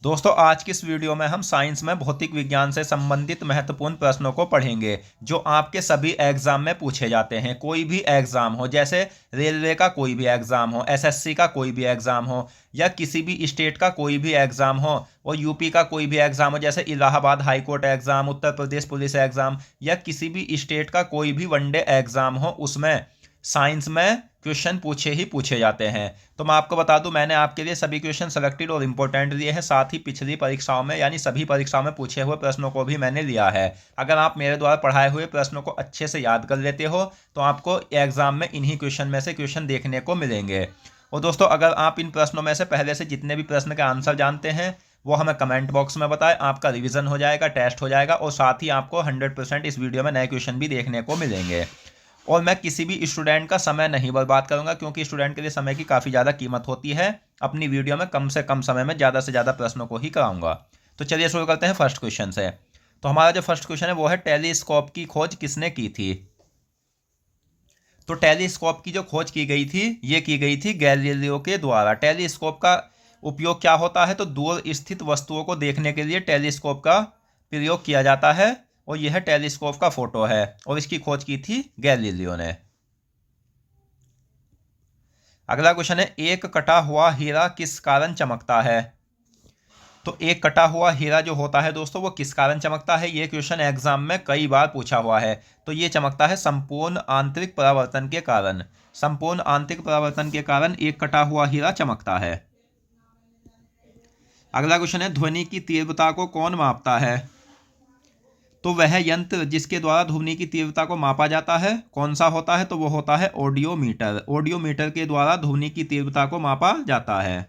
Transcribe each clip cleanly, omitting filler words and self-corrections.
दोस्तों आज की इस वीडियो में हम साइंस में भौतिक विज्ञान से संबंधित महत्वपूर्ण प्रश्नों को पढ़ेंगे जो आपके सभी एग्जाम में पूछे जाते हैं। कोई भी एग्जाम हो, जैसे रेलवे का कोई भी एग्जाम हो, एसएससी का कोई भी एग्जाम हो, या किसी भी स्टेट का कोई भी एग्जाम हो, और यूपी का कोई भी एग्जाम हो जैसे Allahabad high court exam, Uttar Pradesh police exam, या किसी भी स्टेट का कोई भी वनडे एग्जाम हो, उसमें साइंस में क्वेश्चन पूछे ही पूछे जाते हैं। तो मैं आपको बता दूं, मैंने आपके लिए सभी क्वेश्चन सेलेक्टेड और इंपॉर्टेंट लिए हैं। साथ ही पिछली परीक्षाओं में यानी सभी परीक्षाओं में पूछे हुए प्रश्नों को भी मैंने लिया है। अगर आप मेरे द्वारा पढ़ाए हुए प्रश्नों को अच्छे से याद कर लेते हो तो आपको एग्जाम में इन्हीं क्वेश्चन में से क्वेश्चन देखने को मिलेंगे। और दोस्तों, अगर आप इन प्रश्नों में से पहले से जितने भी प्रश्न के आंसर जानते हैं वो हमें कमेंट बॉक्स में बताएं। आपका रिवीजन हो जाएगा, टेस्ट हो जाएगा, और साथ ही आपको 100% इस वीडियो में नए क्वेश्चन भी देखने को मिलेंगे। और मैं किसी भी स्टूडेंट का समय नहीं बर्बाद करूंगा, क्योंकि स्टूडेंट के लिए समय की काफ़ी ज़्यादा कीमत होती है। अपनी वीडियो में कम से कम समय में ज़्यादा से ज़्यादा प्रश्नों को ही कराऊंगा। तो चलिए शुरू करते हैं फर्स्ट क्वेश्चन से। तो हमारा जो फर्स्ट क्वेश्चन है वो है, टेलीस्कोप की खोज किसने की थी? तो टेलीस्कोप की जो खोज की गई थी ये की गई थी गैलीलियो के द्वारा। टेलीस्कोप का उपयोग क्या होता है? तो दूर स्थित वस्तुओं को देखने के लिए टेलीस्कोप का प्रयोग किया जाता है, और यह टेलीस्कोप का फोटो है, और इसकी खोज की थी गैलीलियो ने। अगला क्वेश्चन है, एक कटा हुआ हीरा किस कारण चमकता है? तो एक कटा हुआ हीरा जो होता है दोस्तों वो किस कारण चमकता है? ये क्वेश्चन एग्जाम में कई बार पूछा हुआ है। तो ये चमकता है संपूर्ण आंतरिक परावर्तन के कारण। संपूर्ण आंतरिक परावर्तन के कारण एक कटा हुआ हीरा चमकता है। अगला क्वेश्चन है, ध्वनि की तीव्रता को कौन मापता है? तो वह यंत्र जिसके द्वारा ध्वनि की तीव्रता को मापा जाता है कौन सा होता है? तो वो होता है ऑडियोमीटर। ऑडियोमीटर के द्वारा ध्वनि की तीव्रता को मापा जाता है।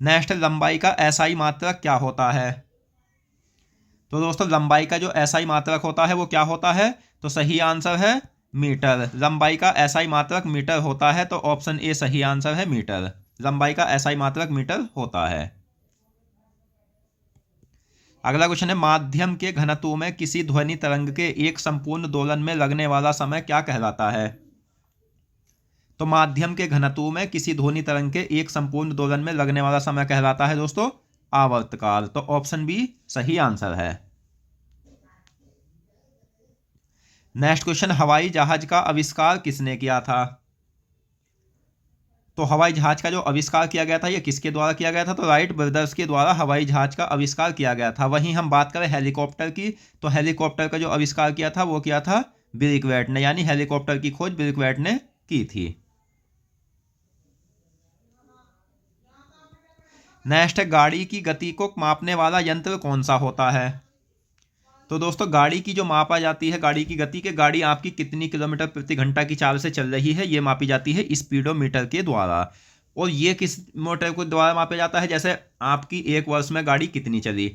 नेक्स्ट, लंबाई का एसआई मात्रक क्या होता है? तो दोस्तों, लंबाई का जो एसआई मात्रक होता है वो क्या होता है? तो सही आंसर है मीटर। लंबाई का एसआई मात्रक मीटर होता है, तो ऑप्शन ए सही आंसर है, मीटर। लंबाई का एसआई मात्रक मीटर होता है। अगला क्वेश्चन है, माध्यम के घनत्व में किसी ध्वनि तरंग के एक संपूर्ण दोलन में लगने वाला समय क्या कहलाता है? तो माध्यम के घनत्व में किसी ध्वनि तरंग के एक संपूर्ण दोलन में लगने वाला समय कहलाता है दोस्तों आवर्तकाल। तो ऑप्शन बी सही आंसर है। नेक्स्ट क्वेश्चन, हवाई जहाज का आविष्कार किसने किया था? तो हवाई जहाज का जो आविष्कार किया गया था ये किसके द्वारा किया गया था? तो राइट ब्रदर्स के द्वारा हवाई जहाज का आविष्कार किया गया था। वहीं हम बात करें हेलीकॉप्टर की, तो हेलीकॉप्टर का जो आविष्कार किया था वो किया था ब्रिकवेट ने, यानी हेलीकॉप्टर की खोज ब्रिकवेट ने की थी। नेक्स्ट है, गाड़ी की गति को मापने वाला यंत्र कौन सा होता है? तो दोस्तों, गाड़ी की जो मापा जाती है गाड़ी की गति के, गाड़ी आपकी कितनी किलोमीटर प्रति घंटा की चाल से चल रही है ये मापी जाती है स्पीडोमीटर के द्वारा। और ये किस मोटर के द्वारा मापा जाता है? जैसे आपकी एक वर्ष में गाड़ी कितनी चली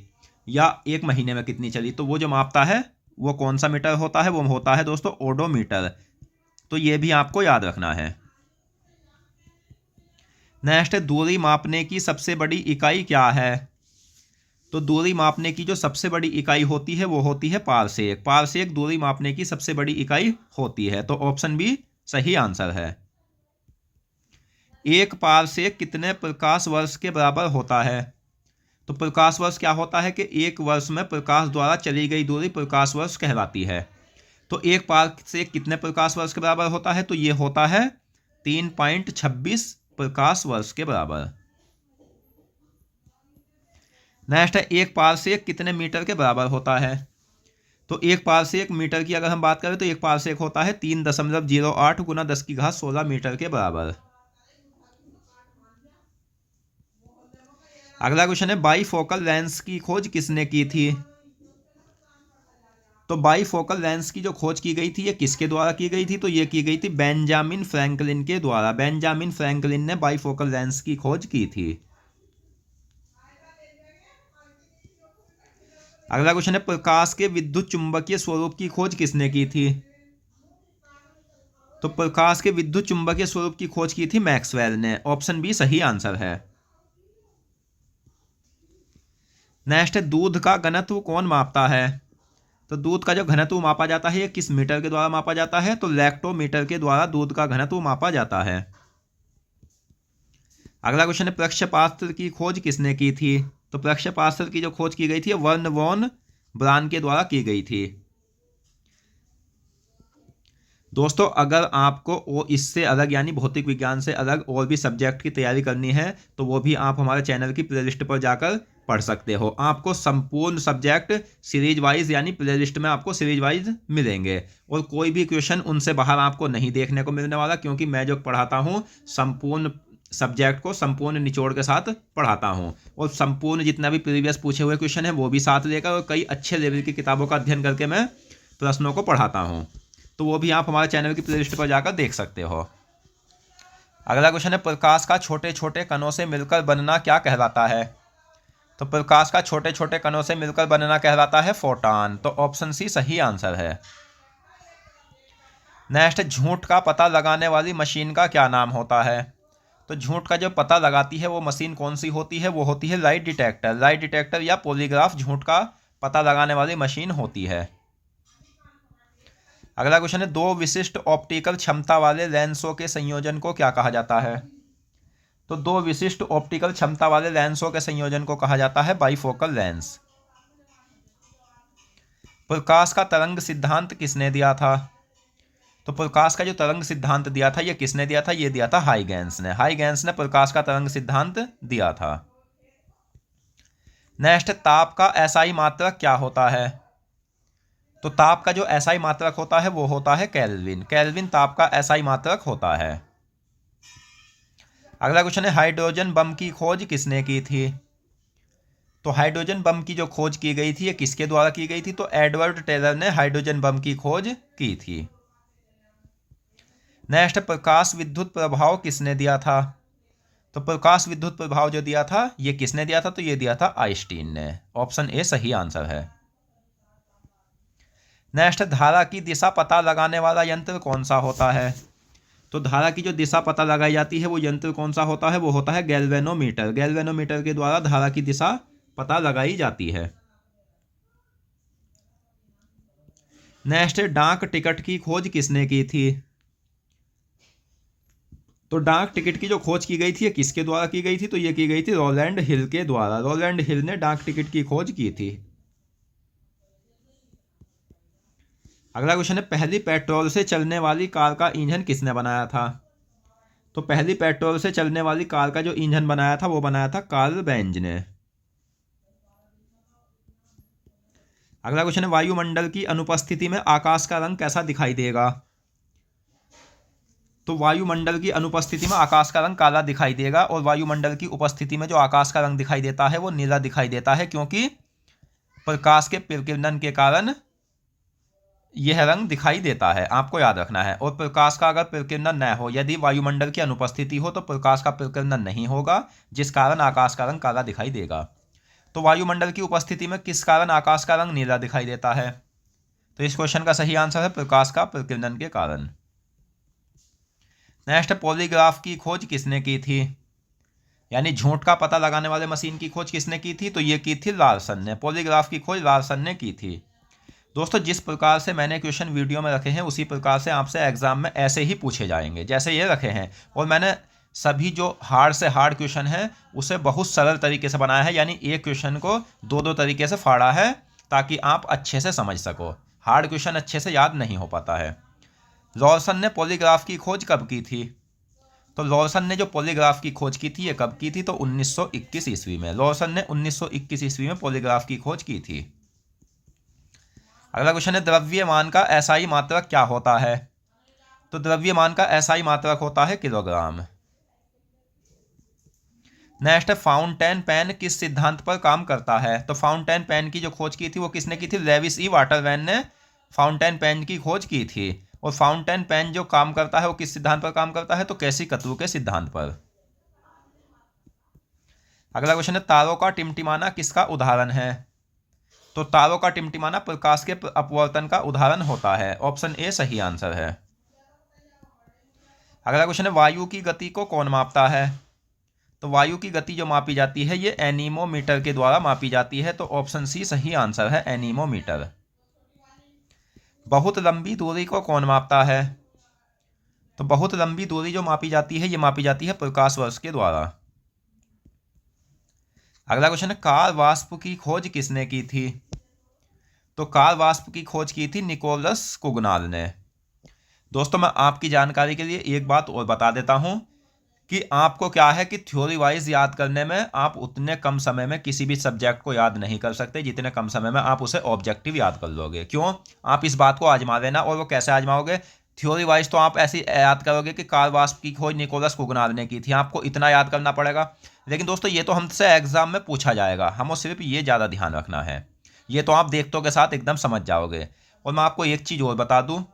या एक महीने में कितनी चली, तो वो जो मापता है वो कौन सा मीटर होता है? वो होता है दोस्तों ओडोमीटर। तो ये भी आपको याद रखना है। नेक्स्ट, दूरी मापने की सबसे बड़ी इकाई क्या है? तो दूरी मापने की जो सबसे बड़ी इकाई होती है वो होती है पारसेक। पारसेक दूरी मापने की सबसे बड़ी इकाई होती है, तो ऑप्शन बी सही आंसर है। एक पारसेक कितने प्रकाश वर्ष के बराबर होता है? तो प्रकाश वर्ष क्या होता है कि एक वर्ष में प्रकाश द्वारा चली गई दूरी प्रकाश वर्ष कहलाती है। तो एक पारसेक कितने प्रकाश वर्ष के बराबर होता है? तो ये होता है 3.26 प्रकाश वर्ष के बराबर। नेक्स्ट है, एक पारसेक कितने मीटर के बराबर होता है? तो एक पारसेक मीटर की अगर हम बात करें तो एक पारसेक होता है 3.08 गुना 10⁻16 मीटर के बराबर। अगला क्वेश्चन है, बाईफोकल लेंस की खोज किसने की थी? तो बाईफोकल लेंस की जो खोज की गई थी ये किसके द्वारा की गई थी? तो ये की गई थी बेंजामिन फ्रैंकलिन के द्वारा। बेंजामिन फ्रैंकलिन ने बाईफोकल लेंस की खोज की थी। अगला क्वेश्चन है, प्रकाश के विद्युत चुंबकीय स्वरूप की खोज किसने की थी? तो प्रकाश के विद्युत चुंबकीय स्वरूप की खोज की थी मैक्सवेल ने। ऑप्शन बी सही आंसर है। नेक्स्ट है, दूध का घनत्व कौन मापता है? तो दूध का जो घनत्व मापा जाता है ये किस मीटर के द्वारा मापा जाता है? तो लैक्टोमीटर के द्वारा दूध का घनत्व मापा जाता है। अगला क्वेश्चन है प्रक्षेपास्त्र की खोज किसने की थी? तो प्रक्षेपास्त्र की जो खोज की गई थी वर्न वॉन ब्रान के द्वारा की गई थी। दोस्तों अगर आपको वो इससे अलग यानी भौतिक विज्ञान से अलग और भी सब्जेक्ट की तैयारी करनी है तो वो भी आप हमारे चैनल की प्लेलिस्ट पर जाकर पढ़ सकते हो। आपको संपूर्ण सब्जेक्ट सीरीज वाइज यानी प्लेलिस्ट में आपको सीरीज वाइज मिलेंगे और कोई भी क्वेश्चन उनसे बाहर आपको नहीं देखने को मिलने वाला, क्योंकि मैं जो पढ़ाता हूँ संपूर्ण सब्जेक्ट को संपूर्ण निचोड़ के साथ पढ़ाता हूँ और संपूर्ण जितना भी प्रीवियस पूछे हुए क्वेश्चन है वो भी साथ लेकर और कई अच्छे लेवल की किताबों का अध्ययन करके मैं प्रश्नों को पढ़ाता हूँ। तो वो भी आप हमारे चैनल की प्लेलिस्ट पर जाकर देख सकते हो। अगला क्वेश्चन है प्रकाश का छोटे छोटे कणों से मिलकर बनना क्या कहलाता है? तो प्रकाश का छोटे छोटे कणों से मिलकर बनना कहलाता है फोटॉन। तो ऑप्शन सी सही आंसर है। नेक्स्ट, झूठ का पता लगाने वाली मशीन का क्या नाम होता है? तो झूठ का जो पता लगाती है वो मशीन कौन सी होती है? वो होती है लाइट डिटेक्टर। लाइट डिटेक्टर या पॉलीग्राफ झूठ का पता लगाने वाली मशीन होती है। अगला क्वेश्चन है दो विशिष्ट ऑप्टिकल क्षमता वाले लेंसों के संयोजन को क्या कहा जाता है? तो दो विशिष्ट ऑप्टिकल क्षमता वाले लेंसों के संयोजन को कहा जाता है बाइफोकल लेंस। प्रकाश का तरंग सिद्धांत किसने दिया था? तो प्रकाश का जो तरंग सिद्धांत दिया था ये किसने दिया था? ये दिया था हाइगेंस ने। हाइगेंस ने प्रकाश का तरंग सिद्धांत दिया था। नेक्स्ट, ताप का एसआई मात्रक क्या होता है? तो ताप का जो एसआई मात्रक होता है वो होता है केल्विन। केल्विन ताप का एसआई मात्रक होता है। अगला क्वेश्चन है हाइड्रोजन बम की खोज किसने की थी? तो हाइड्रोजन बम की जो खोज की गई थी ये किसके द्वारा की गई थी? तो एडवर्ड टेलर ने हाइड्रोजन बम की खोज की थी। नेक्स्ट, प्रकाश विद्युत प्रभाव किसने दिया था? तो प्रकाश विद्युत प्रभाव जो दिया था ये किसने दिया था? तो ये दिया था आइंस्टीन ने। ऑप्शन ए सही आंसर है। नेक्स्ट, धारा की दिशा पता लगाने वाला यंत्र कौन सा होता है? तो धारा की जो दिशा पता लगाई जाती है वो यंत्र कौन सा होता है? वो होता है गैल्वेनोमीटर। गैल्वेनोमीटर के द्वारा धारा की दिशा पता लगाई जाती है। नेक्स्ट, डाक टिकट की खोज किसने की थी? तो डाक टिकट की जो खोज की गई थी ये किसके द्वारा की गई थी? तो ये की गई थी रोलैंड हिल के द्वारा। रोलैंड हिल ने डाक टिकट की खोज की थी। अगला क्वेश्चन है पहली पेट्रोल से चलने वाली कार का ईंधन किसने बनाया था? तो पहली पेट्रोल से चलने वाली कार का जो ईंधन बनाया था वो बनाया था कार्ल बेंज ने। अगला क्वेश्चन है वायुमंडल की अनुपस्थिति में आकाश का रंग कैसा दिखाई देगा? तो वायुमंडल की अनुपस्थिति में आकाश का रंग काला दिखाई देगा और वायुमंडल की उपस्थिति में जो आकाश का रंग दिखाई देता है वो नीला दिखाई देता है, क्योंकि प्रकाश के विकिरण के कारण यह रंग दिखाई देता है। आपको याद रखना है। और प्रकाश का अगर विकिरण न हो, यदि वायुमंडल की अनुपस्थिति हो तो प्रकाश का विकिरण नहीं होगा, जिस कारण आकाश का रंग काला दिखाई देगा। तो वायुमंडल की उपस्थिति में किस कारण आकाश का रंग नीला दिखाई देता है? तो इस क्वेश्चन का सही आंसर है प्रकाश का विकिरण के कारण। नेक्स्ट, पॉलीग्राफ की खोज किसने की थी? यानी झूठ का पता लगाने वाले मशीन की खोज किसने की थी? तो ये की थी लार्सन ने। पॉलीग्राफ की खोज लार्सन ने की थी। दोस्तों जिस प्रकार से मैंने क्वेश्चन वीडियो में रखे हैं उसी प्रकार से आपसे एग्जाम में ऐसे ही पूछे जाएंगे जैसे ये रखे हैं। और मैंने सभी जो हार्ड से हार्ड क्वेश्चन है उसे बहुत सरल तरीके से बनाया है, यानी एक क्वेश्चन को दो दो तरीके से फाड़ा है ताकि आप अच्छे से समझ सको। हार्ड क्वेश्चन अच्छे से याद नहीं हो पाता है। लॉर्सन ने पॉलीग्राफ की खोज कब की थी? तो लॉर्सन ने जो पॉलीग्राफ की खोज की थी ये कब की थी? तो 1921 ईस्वी में। लॉर्सन ने 1921 ईस्वी में पॉलीग्राफ की खोज की थी। अगला क्वेश्चन है द्रव्यमान का एसआई मात्रक क्या होता है? तो द्रव्यमान का एसआई मात्रक होता है किलोग्राम। नेक्स्ट, फाउंटेन पेन किस सिद्धांत पर काम करता है? तो फाउंटेन पेन की जो खोज की थी वो किसने की थी? लेविस ई वाटरमैन ने फाउंटेन पेन की खोज की थी। और फाउंटेन पेन जो काम करता है वो किस सिद्धांत पर काम करता है? तो कैसी-कतरू के सिद्धांत पर। अगला क्वेश्चन है तारों का टिमटिमाना किसका उदाहरण है? तो तारों का टिमटिमाना प्रकाश के अपवर्तन का उदाहरण होता है। ऑप्शन ए सही आंसर है। अगला क्वेश्चन है वायु की गति को कौन मापता है? तो वायु की गति जो मापी जाती है ये एनीमोमीटर के द्वारा मापी जाती है। तो ऑप्शन सी सही आंसर है, एनीमोमीटर। बहुत लंबी दूरी को कौन मापता है? तो बहुत लंबी दूरी जो मापी जाती है ये मापी जाती है प्रकाश वर्ष के द्वारा। अगला क्वेश्चन है, काल वाष्प की खोज किसने की थी? तो काल वाष्प की खोज की थी निकोलस कुगनाल ने। दोस्तों मैं आपकी जानकारी के लिए एक बात और बता देता हूं कि आपको क्या है कि थ्योरी वाइज याद करने में आप उतने कम समय में किसी भी सब्जेक्ट को याद नहीं कर सकते जितने कम समय में आप उसे ऑब्जेक्टिव याद कर लोगे। क्यों? आप इस बात को आजमा लेना। और वो कैसे आजमाओगे? थ्योरी वाइज तो आप ऐसे याद करोगे कि काल वाष्प की खोज निकोलस कुगनाल ने की थी, आपको इतना याद करना पड़ेगा। लेकिन दोस्तों ये तो हमसे एग्जाम में पूछा जाएगा, हमें सिर्फ ये ज़्यादा ध्यान रखना है। ये तो आप देखतों के साथ एकदम समझ जाओगे। और मैं आपको एक चीज़ और बता दूँ,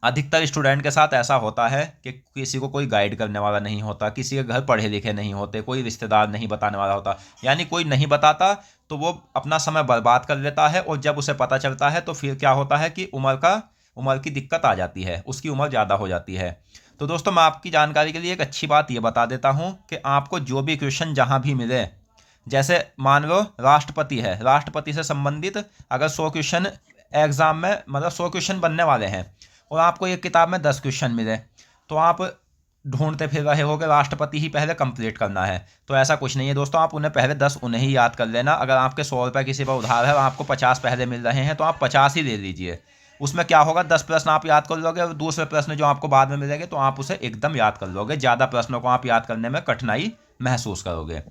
अधिकतर स्टूडेंट के साथ ऐसा होता है कि किसी को कोई गाइड करने वाला नहीं होता, किसी के घर पढ़े लिखे नहीं होते, कोई रिश्तेदार नहीं बताने वाला होता, यानी कोई नहीं बताता तो वो अपना समय बर्बाद कर लेता है। और जब उसे पता चलता है तो फिर क्या होता है कि उम्र की दिक्कत आ जाती है, उसकी उम्र ज़्यादा हो जाती है। तो दोस्तों मैं आपकी जानकारी के लिए एक अच्छी बात ये बता देता हूँ कि आपको जो भी क्वेश्चन जहाँ भी मिले, जैसे मान लो राष्ट्रपति है, राष्ट्रपति से संबंधित अगर 100 क्वेश्चन एग्जाम में, मतलब 100 क्वेश्चन बनने वाले हैं और आपको एक किताब में 10 क्वेश्चन मिले, तो आप ढूंढते फिर रहे हो कि राष्ट्रपति ही पहले कंप्लीट करना है। तो ऐसा कुछ नहीं है दोस्तों, आप उन्हें पहले 10 उन्हें ही याद कर लेना। अगर आपके 100 रुपये किसी पर उधार है और आपको 50 पहले मिल रहे हैं तो आप 50 ही ले लीजिए। उसमें क्या होगा, 10 प्रश्न आप याद कर लोगे और दूसरे प्रश्न जो आपको बाद में मिलेंगे तो आप उसे एकदम याद कर लोगे। ज़्यादा प्रश्नों को आप याद करने में कठिनाई महसूस करोगे।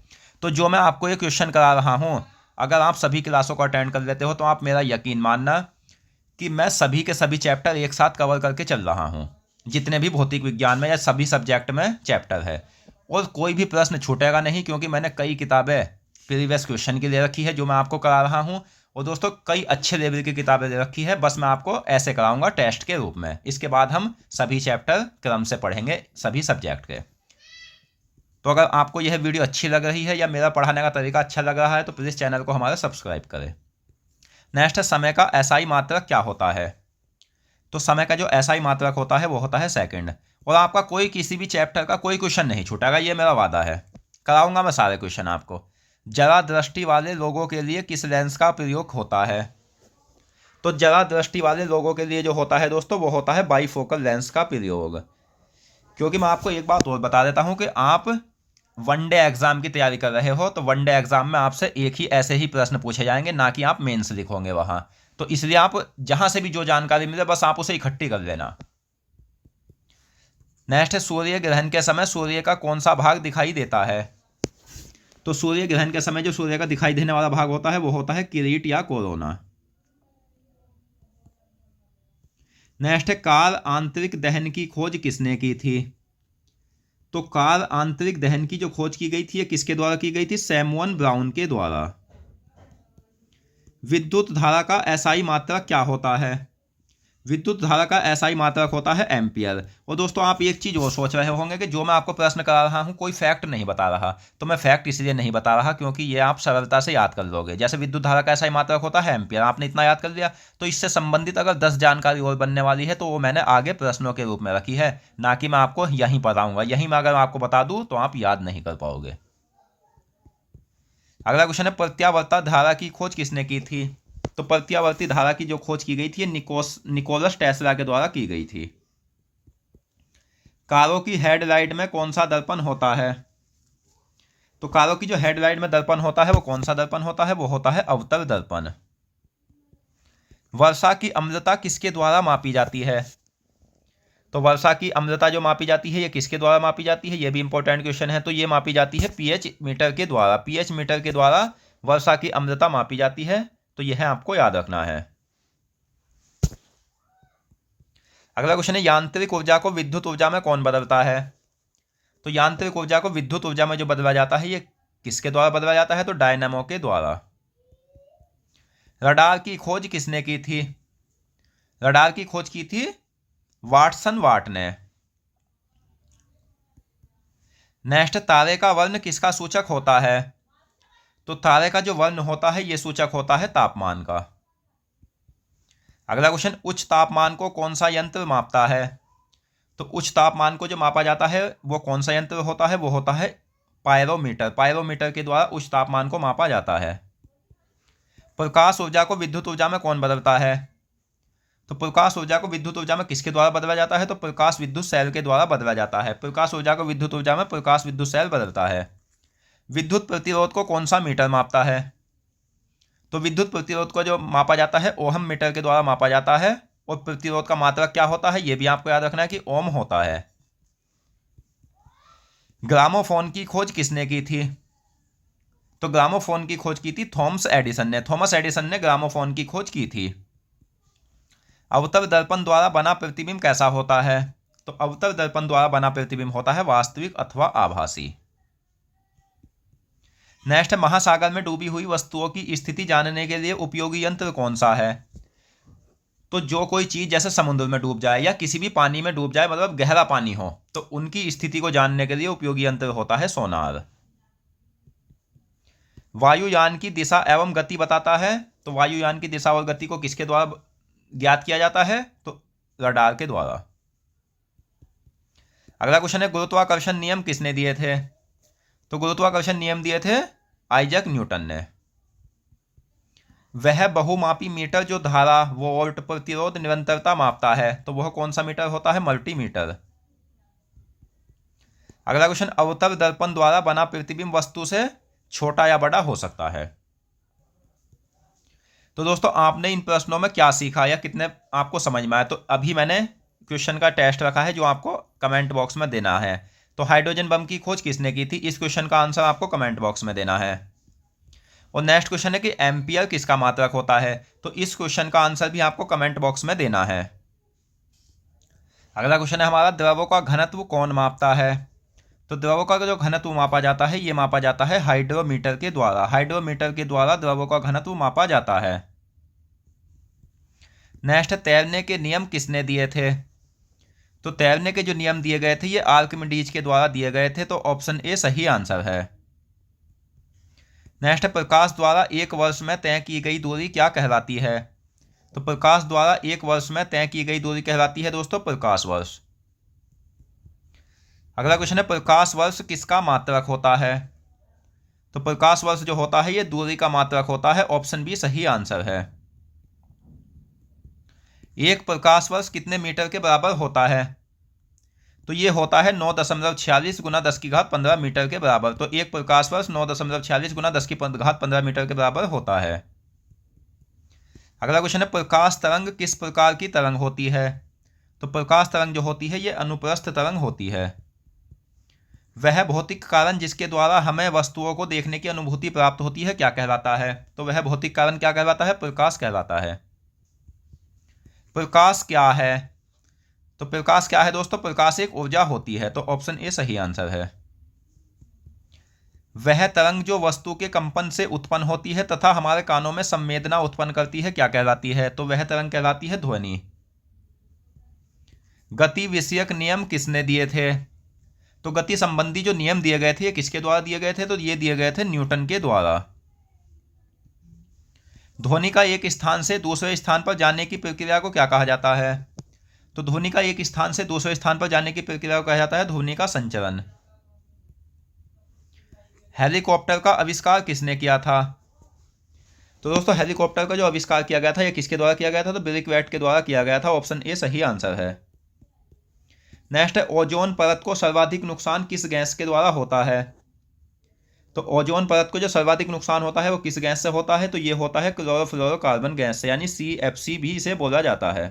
तो जो मैं आपको ये क्वेश्चन करा रहा हूँ, अगर आप सभी क्लासों को अटेंड कर लेते हो तो आप मेरा यकीन मानना कि मैं सभी के सभी चैप्टर एक साथ कवर करके चल रहा हूँ, जितने भी भौतिक विज्ञान में या सभी सब्जेक्ट में चैप्टर है। और कोई भी प्रश्न छूटेगा नहीं, क्योंकि मैंने कई किताबें प्रीवियस क्वेश्चन की ले रखी है जो मैं आपको करा रहा हूँ। और दोस्तों कई अच्छे लेवल की किताबें ले रखी है, बस मैं आपको ऐसे कराऊंगा टेस्ट के रूप में। इसके बाद हम सभी चैप्टर क्रम से पढ़ेंगे सभी सब्जेक्ट के। तो अगर आपको यह वीडियो अच्छी लग रही है या मेरा पढ़ाने का तरीका अच्छा लग रहा है तो प्लीज़ चैनल को हमारा सब्सक्राइब करें। नेक्स्ट है, समय का एसआई मात्रक क्या होता है? तो समय का जो एसआई मात्रक होता है वो होता है सेकंड। और आपका कोई किसी भी चैप्टर का कोई क्वेश्चन नहीं छूटेगा, ये मेरा वादा है। कराऊंगा मैं सारे क्वेश्चन आपको। जरा दृष्टि वाले लोगों के लिए किस लेंस का प्रयोग होता है? तो जरा दृष्टि वाले लोगों के लिए जो होता है दोस्तों वो होता है बाईफोकल लेंस का प्रयोग। क्योंकि मैं आपको एक बात और बता देता हूं कि आप वनडे एग्जाम की तैयारी कर रहे हो, तो वनडे एग्जाम में आपसे एक ही ऐसे ही प्रश्न पूछे जाएंगे, ना कि आप मेंस लिखोगे वहां। तो इसलिए आप जहां से भी जो जानकारी मिले बस आप उसे इकट्ठी कर लेना। नेक्स्ट है, सूर्य ग्रहण के समय सूर्य का कौन सा भाग दिखाई देता है? तो सूर्य ग्रहण के समय जो सूर्य का दिखाई देने वाला भाग होता है वो होता है किरीट या कोरोना। नेक्स्ट है, काल आंतरिक दहन की खोज किसने की थी? तो काल आंतरिक दहन की जो खोज की गई थी ये किसके द्वारा की गई थी? सैमुअल ब्राउन के द्वारा। विद्युत धारा का एसआई मात्रक क्या होता है? विद्युत धारा का एसआई मात्रक होता है एम्पियर। और दोस्तों आप एक चीज और सोच रहे होंगे कि जो मैं आपको प्रश्न करा रहा हूं कोई फैक्ट नहीं बता रहा, तो मैं फैक्ट इसलिए नहीं बता रहा क्योंकि ये आप सरलता से याद कर लोगे। जैसे विद्युत धारा का एसआई मात्रक होता है एम्पियर, आपने इतना याद कर लिया, तो इससे संबंधित अगर 10 जानकारी और बनने वाली है तो वो मैंने आगे प्रश्नों के रूप में रखी है, ना कि मैं आपको यहीं बताऊंगा। यहीं मैं अगर आपको बता दूं तो आप याद नहीं कर पाओगे। अगला क्वेश्चन है, प्रत्यावर्ती धारा की खोज किसने की थी? तो प्रत्यावर्ती धारा की जो खोज की गई थी निकोलस टेस्ला के द्वारा की गई थी। कारों की हेडलाइट में कौन सा दर्पण होता है? तो कारों की जो हेडलाइट में दर्पण होता है वो कौन सा दर्पण होता है? वो होता है अवतल दर्पण। वर्षा की अम्लता किसके द्वारा मापी जाती है? तो वर्षा की अम्लता जो मापी जाती है ये किसके द्वारा मापी जाती है? ये भी इंपॉर्टेंट क्वेश्चन है। तो ये मापी जाती है पीएच मीटर के द्वारा। पीएच मीटर के द्वारा वर्षा की अम्लता मापी जाती है, तो यह आपको याद रखना है। अगला क्वेश्चन है, यांत्रिक ऊर्जा को विद्युत ऊर्जा में कौन बदलता है? तो यांत्रिक ऊर्जा को विद्युत ऊर्जा में जो बदला जाता है ये किसके द्वारा बदला जाता है? तो डायनामो के द्वारा। रडार की खोज किसने की थी? रडार की खोज की थी वाटसन वाट ने। नेक्स्ट, तारे का वर्ण किसका सूचक होता है? तो तारे का जो वर्ण होता है ये सूचक होता है तापमान का। अगला क्वेश्चन, उच्च तापमान को कौन सा यंत्र मापता है? तो उच्च तापमान को जो मापा जाता है वो कौन सा यंत्र होता है? वो होता है पायरोमीटर। पायरोमीटर के द्वारा उच्च तापमान को मापा जाता है। प्रकाश ऊर्जा को विद्युत ऊर्जा में कौन बदलता है? तो प्रकाश ऊर्जा को विद्युत ऊर्जा में किसके द्वारा बदला जाता है? तो प्रकाश विद्युत सेल के द्वारा बदला जाता है। प्रकाश ऊर्जा को विद्युत ऊर्जा में प्रकाश विद्युत सेल बदलता है। विद्युत प्रतिरोध को कौन सा मीटर मापता है? तो विद्युत प्रतिरोध को जो मापा जाता है ओहम मीटर के द्वारा मापा जाता है, और प्रतिरोध का मात्रक क्या होता है यह भी आपको याद रखना है कि ओम होता है। ग्रामोफोन की खोज किसने की थी? तो ग्रामोफोन की खोज की थी थॉमस एडिसन ने। थॉमस एडिसन ने ग्रामोफोन की खोज की थी। अवतल दर्पण द्वारा बना प्रतिबिंब कैसा होता है? तो अवतल दर्पण द्वारा बना प्रतिबिंब होता है वास्तविक अथवा आभासी। नेक्स्ट, महासागर में डूबी हुई वस्तुओं की स्थिति जानने के लिए उपयोगी यंत्र कौन सा है? तो जो कोई चीज जैसे समुद्र में डूब जाए या किसी भी पानी में डूब जाए, मतलब गहरा पानी हो, तो उनकी स्थिति को जानने के लिए उपयोगी यंत्र होता है सोनार। वायुयान की दिशा एवं गति बताता है। तो वायुयान की दिशा और गति को किसके द्वारा ज्ञात किया जाता है? तो रडार के द्वारा। अगला क्वेश्चन है, गुरुत्वाकर्षण नियम किसने दिए थे? तो गुरुत्वाकर्षण नियम दिए थे आइजैक न्यूटन ने। वह बहुमापी मीटर जो धारा, वोल्ट, प्रतिरोध, निरंतरता मापता है, तो वह कौन सा मीटर होता है? मल्टीमीटर। अगला क्वेश्चन, अवतल दर्पण द्वारा बना प्रतिबिंब वस्तु से छोटा या बड़ा हो सकता है। तो दोस्तों आपने इन प्रश्नों में क्या सीखा या कितने आपको समझ में आया? तो अभी मैंने क्वेश्चन का टेस्ट रखा है जो आपको कमेंट बॉक्स में देना है। तो हाइड्रोजन बम की खोज किसने की थी? इस क्वेश्चन का आंसर आपको कमेंट बॉक्स में देना है। और नेक्स्ट क्वेश्चन है कि एम्पियर किसका मात्रक होता है? तो इस क्वेश्चन का आंसर भी आपको कमेंट बॉक्स में देना है। अगला क्वेश्चन है हमारा, द्रवों का घनत्व कौन मापता है? तो द्रवों का जो घनत्व मापा जाता है ये मापा जाता है हाइड्रोमीटर के द्वारा। हाइड्रोमीटर के द्वारा द्रवों का घनत्व मापा जाता है। नेक्स्ट, तैरने के नियम किसने दिए थे? तो तैरने के जो नियम दिए गए थे ये आर्किमिडीज के द्वारा दिए गए थे। तो ऑप्शन ए सही आंसर है। नेक्स्ट, प्रकाश द्वारा एक वर्ष में तय की गई दूरी क्या कहलाती है? तो प्रकाश द्वारा एक वर्ष में तय की गई दूरी कहलाती है दोस्तों प्रकाश वर्ष। अगला क्वेश्चन है, प्रकाश वर्ष किसका मात्रक होता है? तो प्रकाश वर्ष जो होता है ये दूरी का मात्रक होता है। ऑप्शन बी सही आंसर है। एक प्रकाश वर्ष कितने मीटर के बराबर होता है? तो ये होता है 9.46 गुना 10 की घात 15 मीटर के बराबर। तो एक प्रकाश वर्ष 9.46 गुना 10 की घात 15 मीटर के बराबर होता है। अगला क्वेश्चन है, प्रकाश तरंग किस प्रकार की तरंग होती है? तो प्रकाश तरंग जो होती है ये अनुप्रस्थ तरंग होती है। वह भौतिक कारण जिसके द्वारा हमें वस्तुओं को देखने की अनुभूति प्राप्त होती है क्या कहलाता है? तो वह भौतिक कारण क्या कहलाता है? प्रकाश कहलाता है। प्रकाश क्या है? तो प्रकाश क्या है दोस्तों? प्रकाश एक ऊर्जा होती है। तो ऑप्शन ए सही आंसर है। वह तरंग जो वस्तु के कंपन से उत्पन्न होती है तथा हमारे कानों में संवेदना उत्पन्न करती है क्या कहलाती है? तो वह तरंग कहलाती है ध्वनि। गति विषयक नियम किसने दिए थे? तो गति संबंधी जो नियम दिए गए थे ये किसके द्वारा दिए गए थे? तो ये दिए गए थे न्यूटन के द्वारा। ध्वनि का एक स्थान से दूसरे स्थान पर जाने की प्रक्रिया को क्या कहा जाता है? तो ध्वनि का एक स्थान से दूसरे स्थान पर जाने की प्रक्रिया को कहा जाता है ध्वनि का संचरण। हेलीकॉप्टर का आविष्कार किसने किया था? तो दोस्तों हेलीकॉप्टर का जो आविष्कार किया गया था ये किसके द्वारा किया गया था? तो ब्रिकवेट के द्वारा किया गया था। ऑप्शन ए सही आंसर है। नेक्स्ट है, ओजोन परत को सर्वाधिक नुकसान किस गैस के द्वारा होता है? तो ओजोन परत को जो सर्वाधिक नुकसान होता है वो किस गैस से होता है? तो ये होता है क्लोरोफ्लोरोकार्बन गैस से, यानी CFC भी इसे बोला जाता है।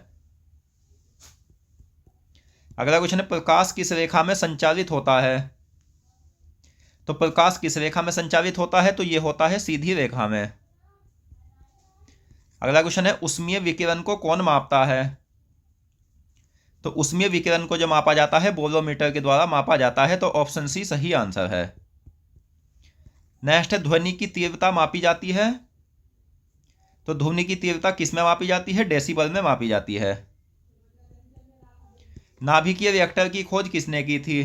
अगला क्वेश्चन है, प्रकाश किस रेखा में संचालित होता है? तो प्रकाश किस रेखा में संचालित होता है? तो ये होता है सीधी रेखा में। अगला क्वेश्चन है, ऊष्मीय विकिरण को कौन मापता है? तो ऊष्मीय विकिरण को जो मापा जाता है बोलोमीटर के द्वारा मापा जाता है। तो ऑप्शन सी सही आंसर है। नेक्स्ट है, ध्वनि की तीव्रता मापी जाती है। तो ध्वनि की तीव्रता किस में मापी जाती है? डेसिबल में मापी जाती है। नाभिकीय रिएक्टर की खोज किसने की थी?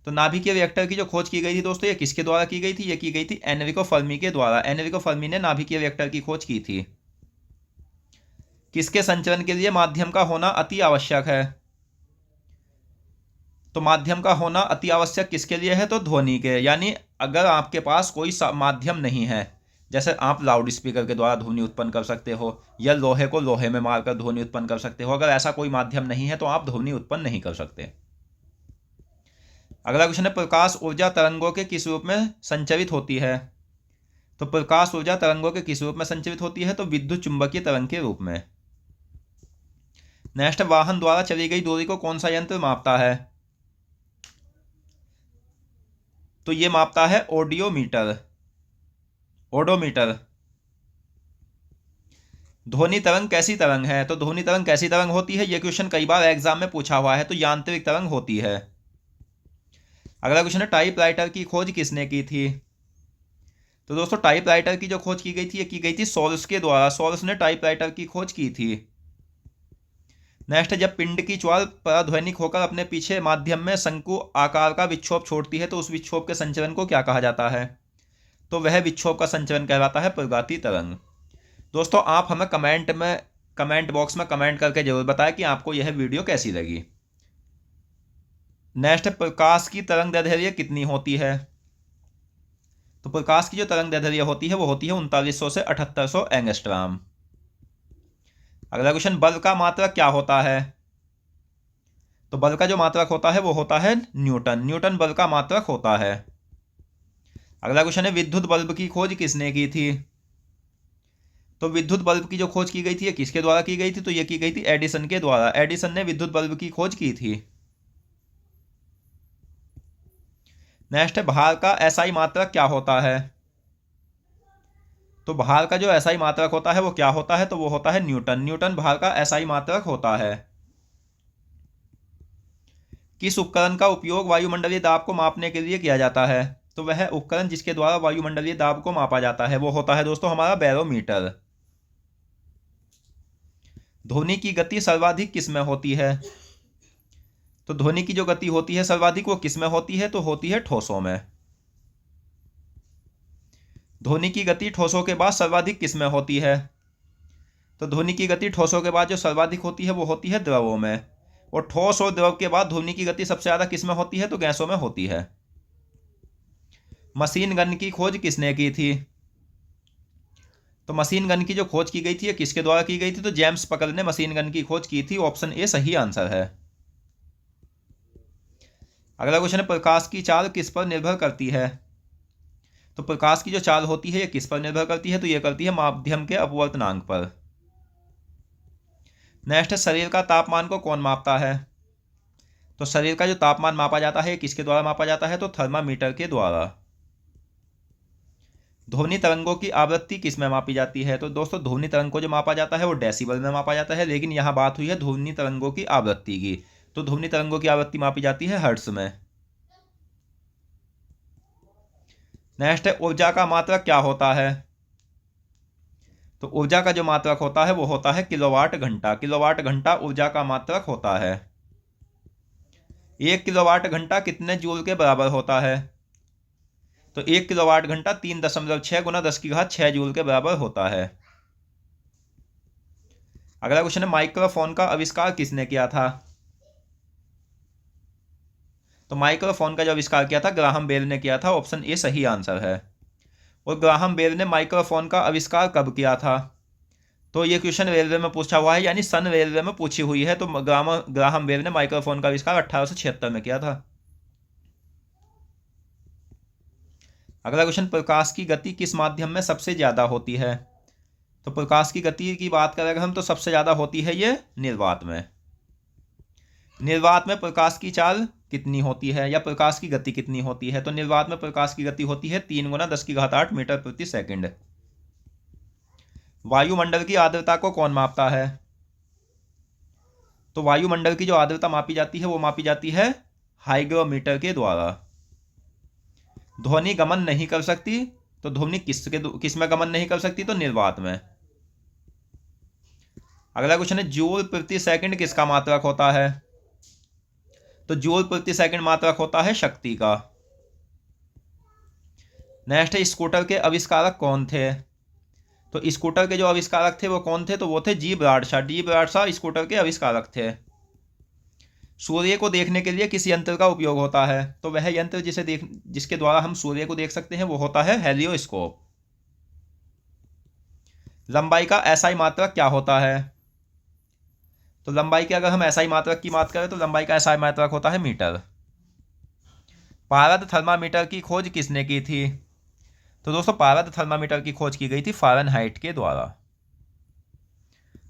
तो नाभिकीय रिएक्टर की जो खोज की गई थी दोस्तों ये किसके द्वारा की गई थी? ये की गई थी एनरिको फर्मी के द्वारा। एनरिको फर्मी ने नाभिकीय रिएक्टर की खोज की थी। किसके संचरण के लिए माध्यम का होना अति आवश्यक है? तो माध्यम का होना अति आवश्यक किसके लिए है? तो ध्वनि के। यानी अगर आपके पास कोई माध्यम नहीं है, जैसे आप लाउड स्पीकर के द्वारा ध्वनि उत्पन्न कर सकते हो या लोहे को लोहे में मारकर ध्वनि उत्पन्न कर सकते हो, अगर ऐसा कोई माध्यम नहीं है तो आप ध्वनि उत्पन्न नहीं कर सकते। अगला क्वेश्चन है, प्रकाश ऊर्जा तरंगों के किस रूप में संचरित होती है? तो प्रकाश ऊर्जा तरंगों के किस रूप में संचरित होती है? तो विद्युत चुंबकीय तरंग के रूप में। नेक्स्ट, वाहन द्वारा चली गई दूरी को कौन सा यंत्र मापता है? तो ये मापता है ओडोमीटर। ध्वनि तरंग कैसी तरंग है? तो ध्वनि तरंग कैसी तरंग होती है? यह क्वेश्चन कई बार एग्जाम में पूछा हुआ है। तो यांत्रिक तरंग होती है। अगला क्वेश्चन है, टाइपराइटर की खोज किसने की थी? तो दोस्तों, टाइपराइटर की जो खोज की गई थी, ये की गई थी सोल्स के द्वारा। सोल्स ने टाइपराइटर की खोज की थी। नेक्स्ट, जब पिंड की ज्वाल पराध्वनिक होकर अपने पीछे माध्यम में शंकु आकार का विक्षोभ छोड़ती है, तो उस विक्षोभ के संचरण को क्या कहा जाता है? तो वह विक्षोभ का संचरण कहलाता है प्रगाती तरंग। दोस्तों, आप हमें कमेंट बॉक्स में कमेंट करके जरूर बताएं कि आपको यह वीडियो कैसी लगी। नेक्स्ट, प्रकाश की तरंग दैर्ध्य कितनी होती है? तो प्रकाश की जो तरंग दैर्ध्य होती है वो होती है 3900 से 7800 एंगस्ट्रॉम। अगला क्वेश्चन, बल का मात्रक क्या होता है? तो बल का जो मात्रक होता है वो होता है न्यूटन। न्यूटन बल का मात्रक होता है। अगला क्वेश्चन है, विद्युत बल्ब की खोज किसने की थी? तो विद्युत बल्ब की जो खोज की गई थी, ये किसके द्वारा की गई थी? तो ये की गई थी एडिसन के द्वारा। एडिसन ने विद्युत बल्ब की खोज की थी। नेक्स्ट है, भार का एसआई मात्रक क्या होता है? तो भार का जो एसआई मात्रक होता है वो क्या होता है? तो वो होता है न्यूटन। न्यूटन भार का एसआई मात्रक होता है। किस उपकरण का उपयोग वायुमंडलीय दाब को मापने के लिए किया जाता है? तो वह उपकरण जिसके द्वारा वायुमंडलीय दाब को मापा जाता है वो होता है दोस्तों हमारा बैरोमीटर। ध्वनि की गति सर्वाधिक किस में होती है? तो ध्वनि की जो गति होती है सर्वाधिक वो किस में होती है? तो होती है ठोसों में। ध्वनि की गति ठोसों के बाद सर्वाधिक किस में होती है? तो ध्वनि की गति ठोसों के बाद जो सर्वाधिक होती है वो होती है द्रवों में। और ठोस और द्रव के बाद ध्वनि की गति सबसे ज्यादा किस में होती है? तो गैसों में होती है। मशीन गन की खोज किसने की थी? तो मशीन गन की जो खोज की गई थी, किसके द्वारा की गई थी? तो जेम्स पकल ने मशीन गन की खोज की थी। ऑप्शन ए सही आंसर है। अगला क्वेश्चन है, प्रकाश की चाल किस पर निर्भर करती है? तो प्रकाश की जो चाल होती है ये किस पर निर्भर करती है? तो ये करती है माध्यम के अपवर्तनांक पर। नेक्स्ट, शरीर का तापमान को कौन मापता है? तो शरीर का जो तापमान मापा जाता है किसके द्वारा मापा जाता है? तो थर्मामीटर के द्वारा। ध्वनि तरंगों की आवृत्ति किस में मापी जाती है? तो दोस्तों, ध्वनि तरंग को जो मापा जाता है वो डेसिबल में मापा जाता है, लेकिन यहां बात हुई है ध्वनि तरंगों की आवृत्ति की। तो ध्वनि तरंगों की आवृत्ति मापी जाती है हर्ट्ज में। नेक्स्ट है, ऊर्जा का मात्रक क्या होता है? तो ऊर्जा का जो मात्रक होता है वो होता है किलोवाट घंटा। किलोवाट घंटा ऊर्जा का मात्रक होता है। 1 किलोवाट घंटा कितने जूल के बराबर होता है? तो 1 किलोवाट घंटा 3.6 गुना 10⁶ जूल के बराबर होता है। अगला क्वेश्चन है, माइक्रोफोन का आविष्कार किसने किया था? तो माइक्रोफोन का जो आविष्कार किया था ग्राहम बेल ने किया था। ऑप्शन ए सही आंसर है। और ग्राहम बेल ने माइक्रोफोन का आविष्कार कब किया था? तो ये क्वेश्चन रेलवे में पूछा हुआ है, यानी सन रेलवे में पूछी हुई है। तो ग्राहम बेल ने माइक्रोफोन का आविष्कार 1876 में किया था। अगला क्वेश्चन, प्रकाश की गति किस माध्यम में सबसे ज्यादा होती है? तो प्रकाश की गति की बात करें हम तो सबसे ज्यादा होती है ये निर्वात में। निर्वात में प्रकाश की चाल कितनी होती है या प्रकाश की गति कितनी होती है? तो निर्वात में प्रकाश की गति होती है 3 गुना 10⁸ मीटर प्रति सेकंड। वायुमंडल की आर्द्रता को कौन मापता है? तो वायुमंडल की जो आर्द्रता मापी जाती है वो मापी जाती है हाइग्रोमीटर के द्वारा। ध्वनि गमन नहीं कर सकती, तो ध्वनि किस में गमन नहीं कर सकती? तो निर्वात में। अगला क्वेश्चन है, जूल प्रति सेकंड किसका मात्रक होता है? तो जूल प्रति सेकंड मात्रक होता है शक्ति का। नेक्स्ट है, स्कूटर के आविष्कारक कौन थे? तो स्कूटर के जो आविष्कारक थे वो कौन थे? तो वो थे जी ब्राड शॉ। जी ब्राड शॉ स्कूटर के आविष्कारक थे। सूर्य को देखने के लिए किस यंत्र का उपयोग होता है? तो वह यंत्र जिसके द्वारा हम सूर्य को देख सकते हैं वो होता है हेलियोस्कोप। लंबाई का एसआई मात्रक क्या होता है? तो लंबाई के अगर हम एसआई मात्रक की बात करें तो लंबाई का एसआई मात्रक होता है मीटर। पारद थर्मामीटर की खोज किसने की थी? तो दोस्तों पारद थर्मामीटर की खोज की गई थी फ़ारेनहाइट के द्वारा।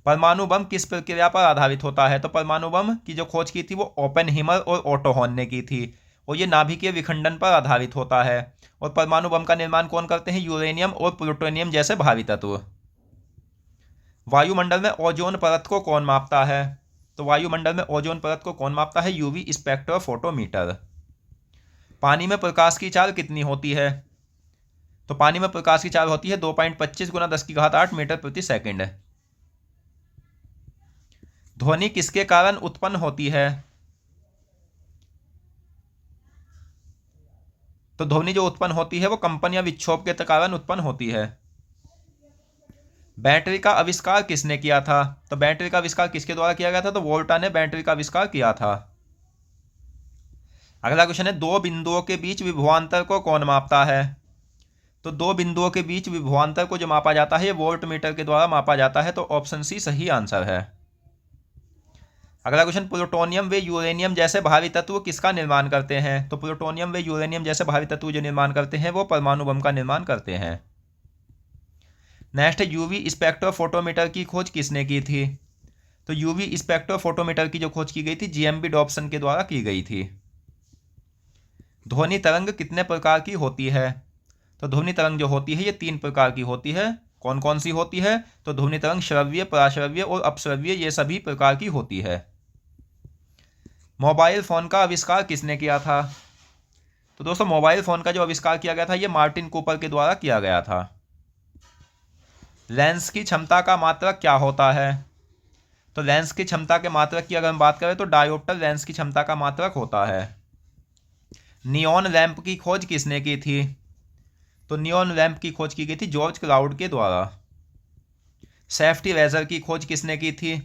परमाणु बम किस प्रक्रिया पर आधारित होता है? तो परमाणु बम की जो खोज की थी वो ओपेनहीमर और ओटो हॉर्न ने की थी और ये नाभिकीय विखंडन पर आधारित होता है। और परमाणु बम का निर्माण कौन करते हैं? यूरेनियम और प्लूटोनियम जैसे भारी तत्व। वायुमंडल में ओजोन परत को कौन मापता है? तो वायुमंडल में ओजोन परत को कौन मापता है? UV spectrophotometer. पानी में प्रकाश की चाल कितनी होती है? तो पानी में प्रकाश की चाल होती है 2.25 गुना 10⁸ मीटर प्रति सेकंड। ध्वनि किसके कारण उत्पन्न होती है? तो ध्वनि जो उत्पन्न होती है वो कंपन या विक्षोभ के कारण उत्पन्न होती है। बैटरी का आविष्कार किसने किया था? तो बैटरी का आविष्कार किसके द्वारा किया गया था? तो वोल्टा ने बैटरी का आविष्कार किया था। अगला क्वेश्चन है, दो बिंदुओं के बीच विभवांतर को कौन मापता है? तो दो बिंदुओं के बीच विभवांतर को जो मापा जाता है ये वोल्ट मीटर के द्वारा मापा जाता है। तो ऑप्शन सी सही आंसर है। अगला क्वेश्चन, प्लूटोनियम व यूरेनियम जैसे भारी तत्व किसका निर्माण करते हैं? तो प्लूटोनियम व यूरेनियम जैसे भारी तत्व जो निर्माण करते हैं वो परमाणु बम का निर्माण करते हैं। नेक्स्ट, यूवी स्पेक्ट्रोफोटोमीटर की खोज किसने की थी? तो यूवी स्पेक्ट्रोफोटोमीटर की जो खोज की गई थी जीएमबी डॉप्सन के द्वारा की गई थी। ध्वनि तरंग कितने प्रकार की होती है? तो ध्वनि तरंग जो होती है ये 3 प्रकार की होती है। कौन कौन सी होती है? तो ध्वनि तरंग श्रव्य, पराश्रव्य और अपश्रव्य ये सभी प्रकार की होती है। मोबाइल फ़ोन का आविष्कार किसने किया था? तो दोस्तों मोबाइल फ़ोन का जो आविष्कार किया गया था ये मार्टिन कूपर के द्वारा किया गया था। लेंस की क्षमता का मात्रक क्या होता है? तो लेंस की क्षमता के मात्रक की अगर हम बात करें तो डायोप्टर लेंस की क्षमता का मात्रक होता है। नियॉन लैंप की खोज किसने की थी? तो नियॉन लैंप की खोज की गई थी जॉर्ज क्लाउड के द्वारा। सेफ्टी रेजर की खोज किसने की थी?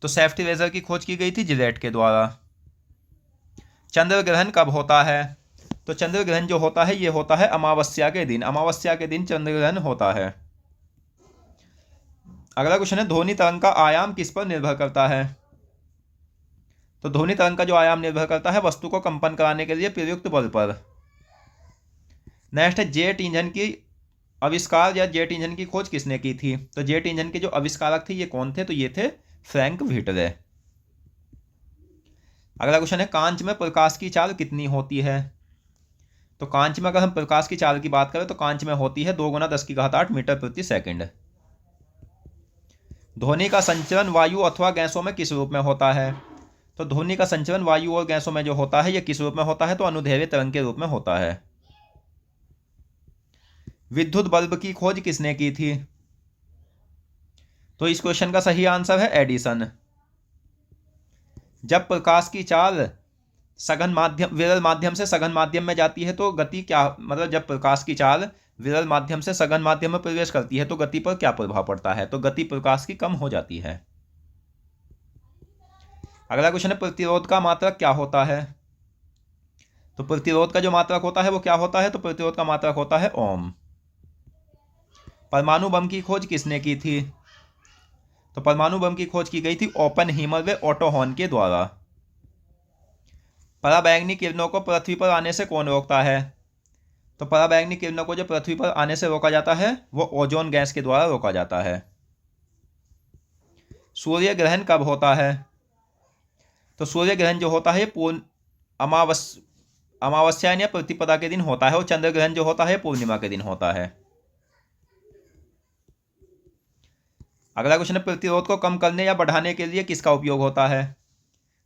तो सेफ्टी रेजर की खोज की गई थी जिलेट के द्वारा। चंद्र ग्रहण कब होता है? तो चंद्र ग्रहण जो होता है ये होता है अमावस्या के दिन। अमावस्या के दिन चंद्र ग्रहण होता है। अगला क्वेश्चन है, ध्वनि तरंग का आयाम किस पर निर्भर करता है? तो ध्वनि तरंग का जो आयाम निर्भर करता है वस्तु को कंपन कराने के लिए प्रयुक्त बल पर। नेक्स्ट है, जेट इंजन की आविष्कार या जेट इंजन की खोज किसने की थी? तो जेट इंजन के जो आविष्कारक थे ये कौन थे? तो ये थे फ्रैंक व्हिटले। अगला क्वेश्चन है, कांच में प्रकाश की चाल कितनी होती है? तो कांच में अगर हम प्रकाश की चाल की बात करें तो कांच में होती है 2 गुना 10⁸ मीटर प्रति सेकंड। ध्वनि का संचरण वायु अथवा गैसों में किस रूप में होता है? तो ध्वनि का संचरण वायु और गैसों में जो होता है यह किस रूप में होता है? तो अनुदैर्ध्य तरंग के रूप में होता है। विद्युत बल्ब की खोज किसने की थी? तो इस क्वेश्चन का सही आंसर है एडिसन। जब प्रकाश की चाल सघन माध्यम विरल माध्यम से सघन माध्यम में जाती है तो गति क्या, मतलब जब प्रकाश की चाल विरल माध्यम से सघन माध्यम में प्रवेश करती है तो गति पर क्या प्रभाव पड़ता है? तो गति प्रकाश की कम हो जाती है। अगला क्वेश्चन है, प्रतिरोध का मात्रक क्या होता है? तो प्रतिरोध का जो मात्रक होता है वो क्या होता है? तो प्रतिरोध का मात्रक होता है ओम। परमाणु बम की खोज किसने की थी? तो परमाणु बम की खोज की गई थी ओपेनहीमर व ओटो हॉर्न के द्वारा। पराबैंगनी किरणों को पृथ्वी पर आने से कौन रोकता है? तो पराबैंगनी किरणों को जो पृथ्वी पर आने से रोका जाता है वो ओजोन गैस के द्वारा रोका जाता है। सूर्य ग्रहण कब होता है? तो सूर्य ग्रहण जो होता है पूर्ण अमावस्या या प्रतिपदा के दिन होता है और चंद्र ग्रहण जो होता है पूर्णिमा के दिन होता है। अगला क्वेश्चन है, प्रतिरोध को कम करने या बढ़ाने के लिए किसका उपयोग होता है?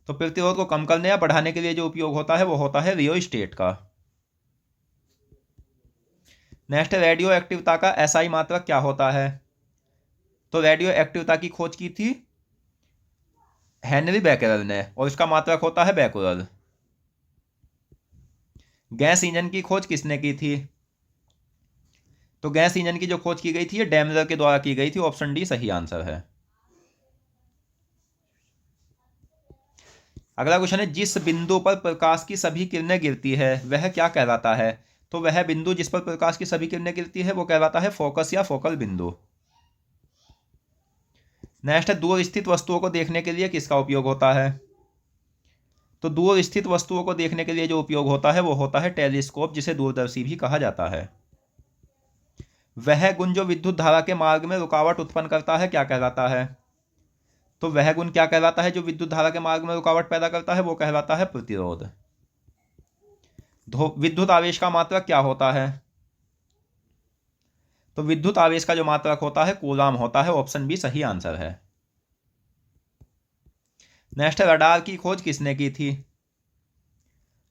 तो प्रतिरोध को कम करने या बढ़ाने के लिए जो उपयोग होता है वो होता है रियोस्टेट का। नेक्स्ट, रेडियो एक्टिवता का एसआई मात्रक क्या होता है? तो रेडियो एक्टिवता की खोज की थी हेनरी बैकेरल ने और इसका मात्रक होता है बैकुरल। गैस इंजन की खोज किसने की थी? तो गैस इंजन की जो खोज की गई थी ये डैमलर के द्वारा की गई थी। ऑप्शन डी सही आंसर है। अगला क्वेश्चन है, जिस बिंदु पर प्रकाश की सभी किरणें गिरती है वह क्या कहलाता है? तो वह बिंदु जिस पर प्रकाश की सभी किरणें गिरती है वो कहलाता है फोकस या फोकल बिंदु। नेक्स्ट है, दूर स्थित वस्तुओं को देखने के लिए किसका उपयोग होता है? तो दूर स्थित वस्तुओं को देखने के लिए जो उपयोग होता है वो होता है टेलीस्कोप, जिसे दूरदर्शी भी कहा जाता है। वह गुण जो विद्युत धारा के मार्ग में रुकावट उत्पन्न करता है क्या कहलाता है? तो वह गुण क्या कहलाता है जो विद्युत धारा के मार्ग में रुकावट पैदा करता है? वो कहलाता है प्रतिरोध। विद्युत आवेश का मात्रक क्या होता है? तो विद्युत आवेश का जो मात्रक होता है कूलाम होता है। ऑप्शन बी सही आंसर है। नेक्स्ट, रडार की खोज किसने की थी?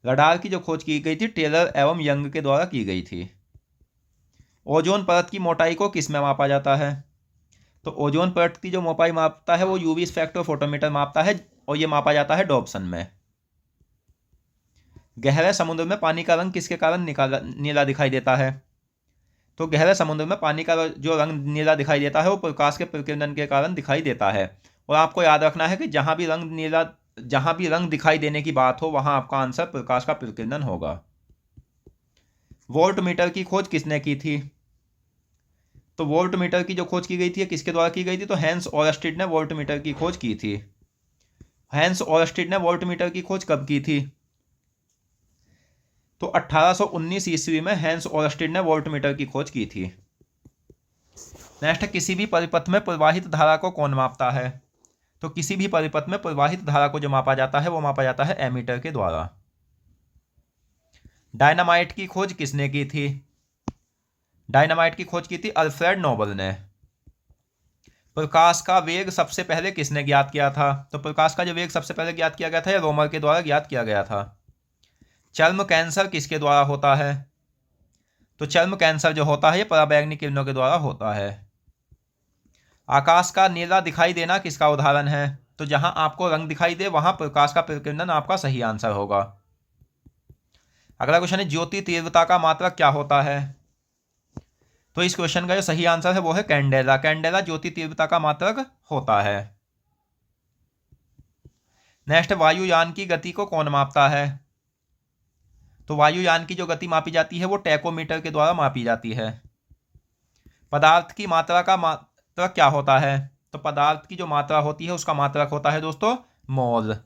रडार की जो खोज की गई थी टेलर एवं यंग के द्वारा की गई थी। ओजोन परत की मोटाई को किस में मापा जाता है? तो ओजोन परत की जो मोटाई मापता है वो यूवी स्पेक्ट्रोफोटोमीटर मापता है, और ये मापा जाता है डॉप्सन में। गहरे समुद्र में पानी का रंग किसके कारण नीला दिखाई देता है? तो गहरे समुद्र में पानी का जो रंग नीला दिखाई देता है वो प्रकाश के प्रकीर्णन के कारण दिखाई देता है। और आपको याद रखना है कि जहां भी रंग दिखाई देने की बात हो वहां आपका आंसर प्रकाश का प्रकीर्णन होगा। वोल्ट मीटर की खोज किसने की थी? तो वोल्ट मीटर की जो खोज की गई थी किसके द्वारा की गई थी? तो हैंस ओरस्टेड ने वोल्ट मीटर की खोज की थी। हैंस ओरस्टेड ने वोल्ट मीटर की खोज कब की थी? तो 1819 ईस्वी में हैंस ओरस्टेड ने वोल्ट मीटर की खोज की थी। नेक्स्ट, किसी भी परिपथ में प्रवाहित धारा को कौन मापता है? तो किसी भी परिपथ में प्रवाहित धारा को जो मापा जाता है वो मापा जाता है एमीटर के द्वारा। डायनामाइट की खोज किसने की थी? डायनामाइट की खोज की थी अल्फ्रेड नोबल ने। प्रकाश का वेग सबसे पहले किसने ज्ञात किया था? तो प्रकाश का जो वेग सबसे पहले ज्ञात किया गया था या रोमर के द्वारा ज्ञात किया गया था। चर्म कैंसर किसके द्वारा होता है? तो चर्म कैंसर जो होता है ये पराबैंगनी किरणों के द्वारा होता है। आकाश का नीला दिखाई देना किसका उदाहरण है? तो जहां आपको रंग दिखाई दे वहां प्रकाश का प्रकीर्णन आपका सही आंसर होगा। अगला क्वेश्चन है, ज्योति तीव्रता का मात्रक क्या होता है? तो इस क्वेश्चन का जो सही आंसर है वो है कैंडेला। कैंडेला ज्योति तीव्रता का मात्रक होता है। नेक्स्ट, वायुयान की गति को कौन मापता है? तो वायुयान की जो गति मापी जाती है वो टैकोमीटर के द्वारा मापी जाती है। पदार्थ की मात्रा का मात्रक क्या होता है? तो पदार्थ की जो मात्रा होती है उसका मात्रक होता है दोस्तों मोल।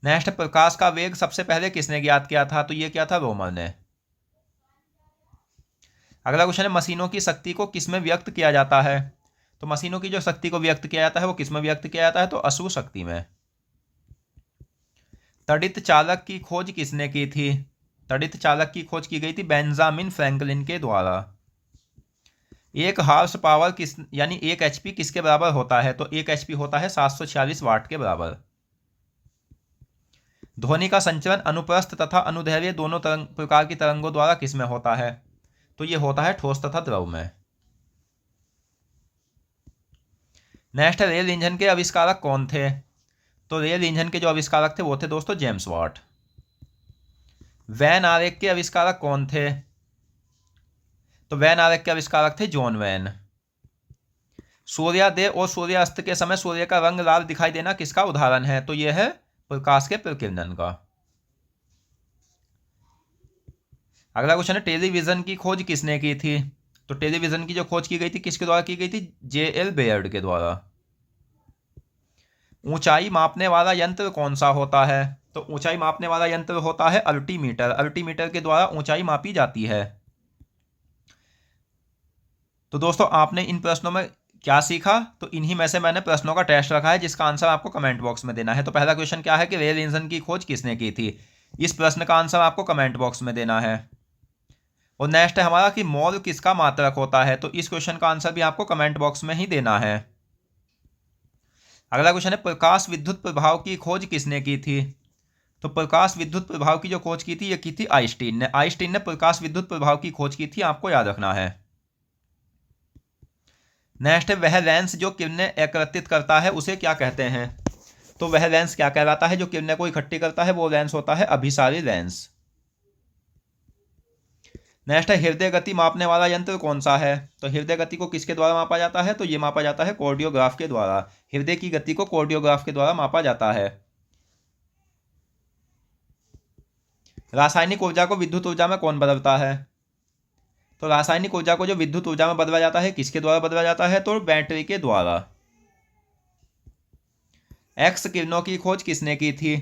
नेक्स्ट, प्रकाश का वेग सबसे पहले किसने ज्ञात किया था? तो ये क्या था? रोमर ने। अगला क्वेश्चन है, मशीनों की शक्ति को किस में व्यक्त किया जाता है? तो मशीनों की जो शक्ति को व्यक्त किया जाता है वो किस में व्यक्त किया जाता है? तो अशु शक्ति में। तड़ित चालक की खोज किसने की थी? तड़ित चालक की खोज की गई थी बेंजामिन फ्रैंकलिन के द्वारा। एक हार्स पावर यानी 1 HP किसके बराबर होता है? तो 1 HP होता है 746 वाट के बराबर। ध्वनि का संचरण अनुप्रस्थ तथा अनुदैर्घ्य दोनों प्रकार की तरंगों द्वारा किस में होता है? तो यह होता है ठोस तथा द्रव में। नेक्स्ट, रेल इंजन के आविष्कारक कौन थे? तो रेल इंजन के जो आविष्कारक थे वो थे दोस्तों जेम्स वाट। वैन आरेख के आविष्कारक कौन थे? तो वैन आरेख के आविष्कारक थे जॉन वैन। सूर्योदय और सूर्यास्त के समय सूर्य का रंग लाल दिखाई देना किसका उदाहरण है? तो यह है प्रकाश के प्रकीर्णन का। अगला क्वेश्चन है, टेलीविजन की खोज किसने की थी? तो टेलीविजन की जो खोज की गई थी किसके द्वारा की गई थी? JL बेयर्ड के द्वारा। ऊंचाई मापने वाला यंत्र कौन सा होता है? तो ऊंचाई मापने वाला यंत्र होता है अल्टीमीटर। अल्टीमीटर के द्वारा ऊंचाई मापी जाती है। तो दोस्तों आपने इन प्रश्नों में क्या सीखा? तो इन्हीं में से मैंने प्रश्नों का टेस्ट रखा है जिसका आंसर आपको कमेंट बॉक्स में देना है। तो पहला क्वेश्चन क्या है कि रेल इंजन की खोज किसने की थी? इस प्रश्न का आंसर आपको कमेंट बॉक्स में देना है। और नेक्स्ट है हमारा कि मोल किसका मात्रक होता है? तो इस क्वेश्चन का आंसर भी आपको कमेंट बॉक्स में ही देना है। अगला क्वेश्चन है, प्रकाश विद्युत प्रभाव की खोज किसने की थी? तो प्रकाश विद्युत प्रभाव की जो खोज की थी ये की थी आइंस्टीन ने। आइंस्टीन ने प्रकाश विद्युत प्रभाव की खोज की थी, आपको याद रखना है। नेक्स्ट है, वह लेंस जो किरणें एकत्रित करता है उसे क्या कहते हैं? तो वह लेंस क्या कहलाता है जो किरणें को इकट्ठी करता है? वो लेंस होता है अभिसारी लेंस। नेक्स्ट है, हृदय गति मापने वाला यंत्र कौन सा है? तो हृदय गति को किसके द्वारा मापा जाता है? तो ये मापा जाता है कार्डियोग्राफ के द्वारा। हृदय की गति को कार्डियोग्राफ के द्वारा मापा जाता है। रासायनिक ऊर्जा को विद्युत ऊर्जा में कौन बदलता है? तो रासायनिक ऊर्जा को जो विद्युत ऊर्जा में बदला जाता है किसके द्वारा बदला जाता है? तो बैटरी के द्वारा। एक्स किरणों की खोज किसने की थी?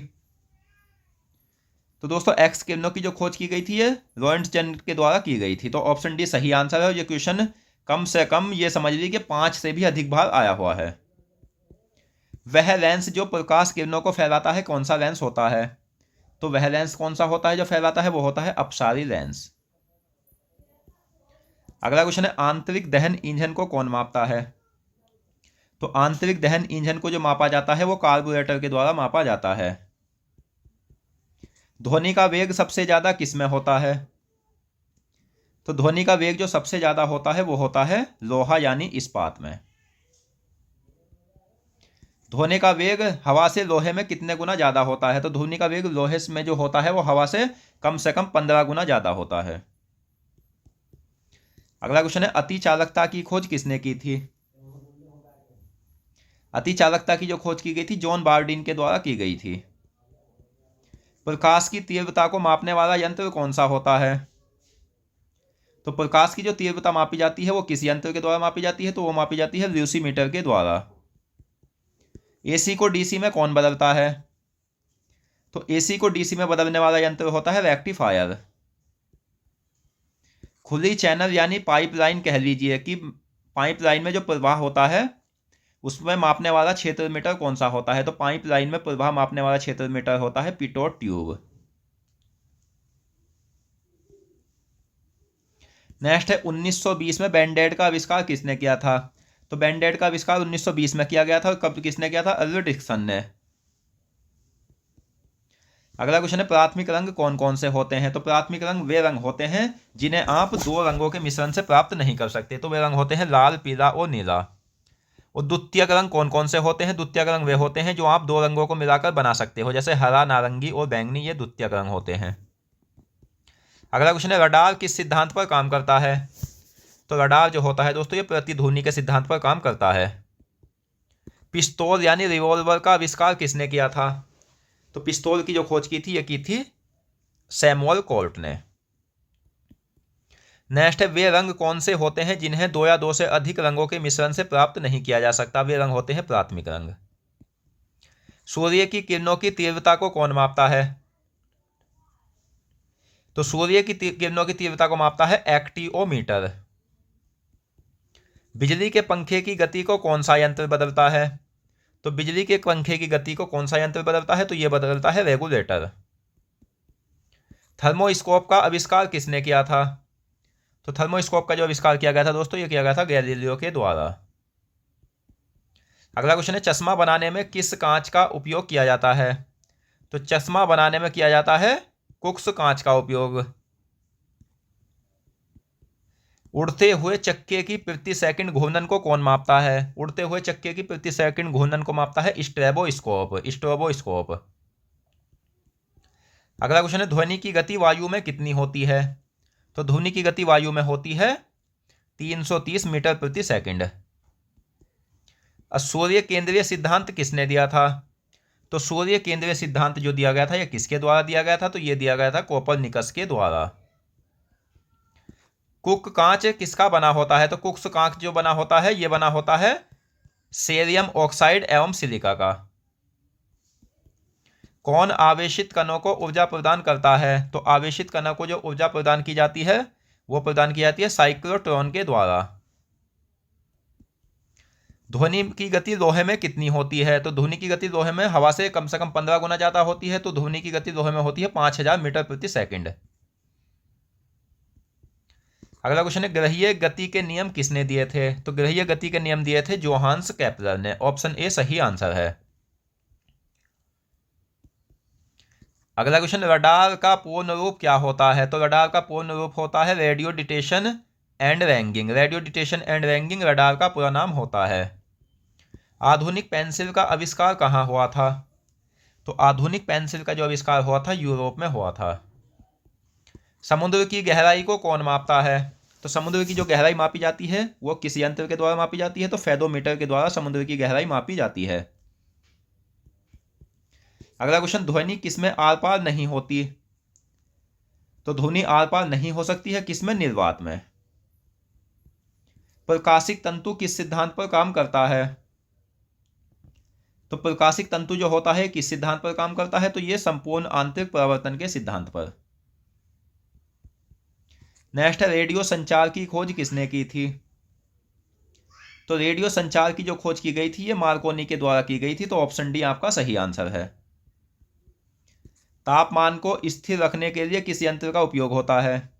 तो दोस्तों एक्स किरणों की जो खोज की गई थी ये रोएंटगेन के द्वारा की गई थी। तो ऑप्शन डी सही आंसर है। और ये क्वेश्चन कम से कम ये समझ लीजिए कि 5 से भी अधिक बार आया हुआ है। वह लेंस जो प्रकाश किरणों को फैलाता है कौन सा लेंस होता है? तो वह लेंस कौन सा होता है जो फैलाता है? वो होता है अपसारी लेंस। अगला क्वेश्चन है आंतरिक दहन ईंधन को कौन मापता है? तो आंतरिक दहन ईंधन को जो मापा जाता है वो कार्बोरेटर के द्वारा मापा जाता है। ध्वनि का वेग सबसे ज्यादा किस में होता है? तो ध्वनि का वेग जो सबसे ज्यादा होता है वो होता है लोहा यानी इस्पात में। ध्वनि का वेग हवा से लोहे में कितने गुना ज्यादा होता है? तो ध्वनि का वेग लोहे में जो होता है वो हवा से कम 15 गुना ज्यादा होता है। अगला क्वेश्चन है अति चालकता की खोज किसने की थी? अति चालकता की जो खोज की गई थी जॉन बार्डिन के द्वारा की गई थी। प्रकाश की तीव्रता को मापने वाला यंत्र कौन सा होता है? तो प्रकाश की जो तीव्रता मापी जाती है वो किस यंत्र के द्वारा मापी जाती है? तो वो मापी जाती है ल्यूसीमीटर के द्वारा। एसी को डीसी में कौन बदलता है? तो एसी को डीसी में बदलने वाला यंत्र होता है रेक्टिफायर। खुली चैनल यानी पाइपलाइन कह लीजिए कि पाइपलाइन में जो प्रवाह होता है उसमें मापने वाला क्षेत्र मीटर कौन सा होता है? तो पाइपलाइन में प्रवाह मापने वाला क्षेत्र मीटर होता है पिटोट ट्यूब। नेक्स्ट है 1920 में बैंडेड का आविष्कार किसने किया था? तो बैंडेड का आविष्कार 1920 में किया गया था। और कब किसने किया था? अल्बर्ट डिक्सन ने। अगला क्वेश्चन है प्राथमिक रंग कौन कौन से होते हैं? तो प्राथमिक रंग वे रंग होते हैं जिन्हें आप दो रंगों के मिश्रण से प्राप्त नहीं कर सकते। तो वे रंग होते हैं लाल, पीला और नीला। और द्वितीयक रंग कौन कौन से होते हैं? द्वितीयक रंग वे होते हैं जो आप दो रंगों को मिलाकर बना सकते हो, जैसे हरा, नारंगी और बैंगनी, ये द्वितीयक रंग होते हैं। अगला क्वेश्चन है रडार किस सिद्धांत पर काम करता है? तो रडार जो होता है दोस्तों ये प्रतिध्वनि के सिद्धांत पर काम करता है। पिस्तौल यानी रिवॉल्वर का आविष्कार किसने किया था? तो पिस्तौल की जो खोज की थी ये की थी सैमुअल कोल्ट ने। नेक्स्ट है वे रंग कौन से होते हैं जिन्हें दो या दो से अधिक रंगों के मिश्रण से प्राप्त नहीं किया जा सकता? वे रंग होते हैं प्राथमिक रंग। सूर्य की किरणों की तीव्रता को कौन मापता है? तो सूर्य की किरणों की तीव्रता को मापता है एक्टियोमीटर। बिजली के पंखे की गति को कौन सा यंत्र बदलता है? तो बिजली के पंखे की गति को कौन सा यंत्र बदलता है? तो यह बदलता है रेगुलेटर। थर्मोस्कोप का आविष्कार किसने किया था? तो थर्मोस्कोप का जो आविष्कार किया गया था दोस्तों ये किया गया था गैलीलियो के द्वारा। अगला क्वेश्चन है चश्मा बनाने में किस कांच का उपयोग किया जाता है? तो चश्मा बनाने में किया जाता है कुक्स कांच का उपयोग। उड़ते हुए चक्के की प्रति सेकंड घूर्णन को कौन मापता है? उड़ते हुए चक्के की प्रति सेकंड घूर्णन को मापता है स्ट्रोबोस्कोप। अगला क्वेश्चन है ध्वनि की गति वायु में कितनी होती है? तो ध्वनि की गति वायु में होती है 330 मीटर प्रति सेकंड। सूर्य केंद्रीय सिद्धांत किसने दिया था? तो सूर्य केंद्रीय सिद्धांत जो दिया गया था यह किसके द्वारा दिया गया था? तो यह दिया गया था कोपरनिकस के द्वारा। कुक कांच किसका बना होता है? तो कुक्स कांच जो बना होता है यह बना होता है सेरियम ऑक्साइड एवं सिलिका का। कौन आवेशित कणों को ऊर्जा प्रदान करता है? तो आवेशित कणों को जो ऊर्जा प्रदान की जाती है वो प्रदान की जाती है साइक्लोट्रॉन के द्वारा। ध्वनि की गति लोहे में कितनी होती है? तो ध्वनि की गति लोहे में हवा से कम 15 गुना ज्यादा होती है। तो ध्वनि की गति लोहे में होती है 5000 मीटर प्रति सेकंड। अगला क्वेश्चन है ग्रहीय गति के नियम किसने दिए थे? तो ग्रहीय गति के नियम दिए थे जोहान्स केपलर ने। ऑप्शन ए सही आंसर है। अगला क्वेश्चन रडार का पूर्ण रूप क्या होता है? तो रडार का पूर्ण रूप होता है radio detection and ragging. Radio detection and ragging radar का पूरा नाम होता है। आधुनिक पेंसिल का आविष्कार कहाँ हुआ था? तो आधुनिक पेंसिल का जो आविष्कार हुआ था यूरोप में हुआ था। समुद्र की गहराई को कौन मापता है? तो समुद्र की जो गहराई मापी जाती है वो किस यंत्र के द्वारा मापी जाती है? तो फेदोमीटर के द्वारा समुद्र की गहराई मापी जाती है। अगला क्वेश्चन ध्वनि किसमें आर पार नहीं होती? तो ध्वनि आर पार नहीं हो सकती है किसमें? निर्वात में। प्रकाशिक तंतु किस सिद्धांत पर काम करता है? तो प्रकाशिक तंतु जो होता है किस सिद्धांत पर काम करता है? तो ये संपूर्ण आंतरिक परावर्तन के सिद्धांत पर। नेक्स्ट है, रेडियो संचार की खोज किसने की थी? तो रेडियो संचार की जो खोज की गई थी ये मार्कोनी के द्वारा की गई थी। तो ऑप्शन डी आपका सही आंसर है। तापमान को स्थिर रखने के लिए किस यंत्र का उपयोग होता है?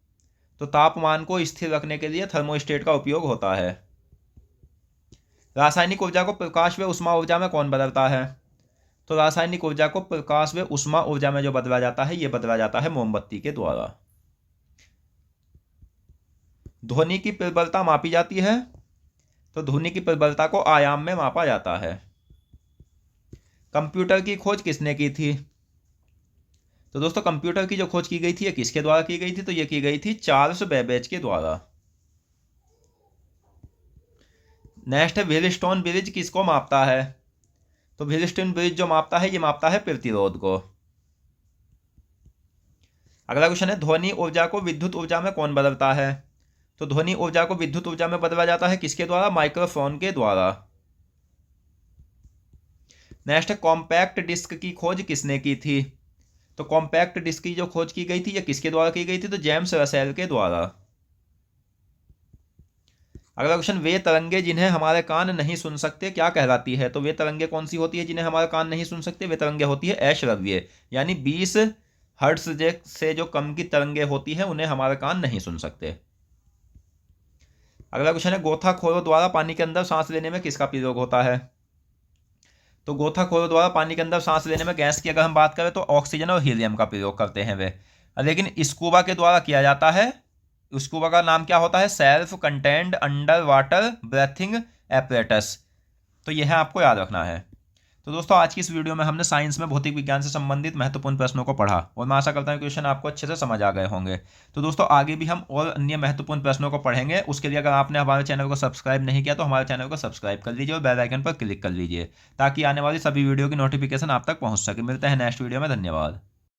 तो तापमान को स्थिर रखने के लिए थर्मोस्टेट का उपयोग होता है। रासायनिक ऊर्जा को प्रकाश व उष्मा ऊर्जा में कौन बदलता है? तो रासायनिक ऊर्जा को प्रकाश व उष्मा ऊर्जा में जो बदला जाता है ये बदला जाता है मोमबत्ती के द्वारा। ध्वनि की प्रबलता मापी जाती है? तो ध्वनि की प्रबलता को आयाम में मापा जाता है। कंप्यूटर की खोज किसने की थी? तो दोस्तों कंप्यूटर की जो खोज की गई थी ये किसके द्वारा की गई थी? तो ये की गई थी चार्ल्स बेबेज के द्वारा। नेक्स्ट है, व्हीलस्टोन ब्रिज किसको मापता है? तो व्हीलस्टोन ब्रिज जो मापता है ये मापता है प्रतिरोध को। अगला क्वेश्चन है, ध्वनि ऊर्जा को विद्युत ऊर्जा में कौन बदलता है? तो ध्वनि ऊर्जा को विद्युत ऊर्जा में बदला जाता है किसके द्वारा? माइक्रोफोन के द्वारा। नेक्स्ट है, कॉम्पैक्ट डिस्क की खोज किसने की थी? तो कॉम्पैक्ट डिस्क की जो खोज की गई थी ये किसके द्वारा की गई थी? तो जेम्स रसेल के द्वारा। अगला क्वेश्चन, वे तरंगे जिन्हें हमारे कान नहीं सुन सकते क्या कहलाती है? तो वे तरंगे कौन सी होती है जिन्हें हमारे कान नहीं सुन सकते? वे तरंगे होती है अश्रव्य, यानी 20 हर्ट्ज से जो कम की तरंगे होती है उन्हें हमारे कान नहीं सुन सकते। अगला क्वेश्चन है, गोताखोरों द्वारा पानी के अंदर सांस लेने में किसका प्रयोग होता है? तो गोताखोरों द्वारा पानी के अंदर सांस लेने में गैस की अगर हम बात करें तो ऑक्सीजन और हीलियम का प्रयोग करते हैं वे। लेकिन स्कूबा के द्वारा किया जाता है। स्कूबा का नाम क्या होता है? Self contained under water breathing apparatus. तो यह आपको याद रखना है। तो दोस्तों आज की इस वीडियो में हमने साइंस में भौतिक विज्ञान से संबंधित महत्वपूर्ण प्रश्नों को पढ़ा और मैं आशा करता हूं क्वेश्चन आपको अच्छे से समझ आ गए होंगे। तो दोस्तों आगे भी हम और अन्य महत्वपूर्ण प्रश्नों को पढ़ेंगे। उसके लिए अगर आपने हमारे चैनल को सब्सक्राइब नहीं किया तो हमारे चैनल को सब्सक्राइब कर लीजिए और बेल आइकन पर क्लिक कर लीजिए ताकि आने वाली सभी वीडियो की नोटिफिकेशन आप तक पहुंच सके। मिलते हैं नेक्स्ट वीडियो में। धन्यवाद।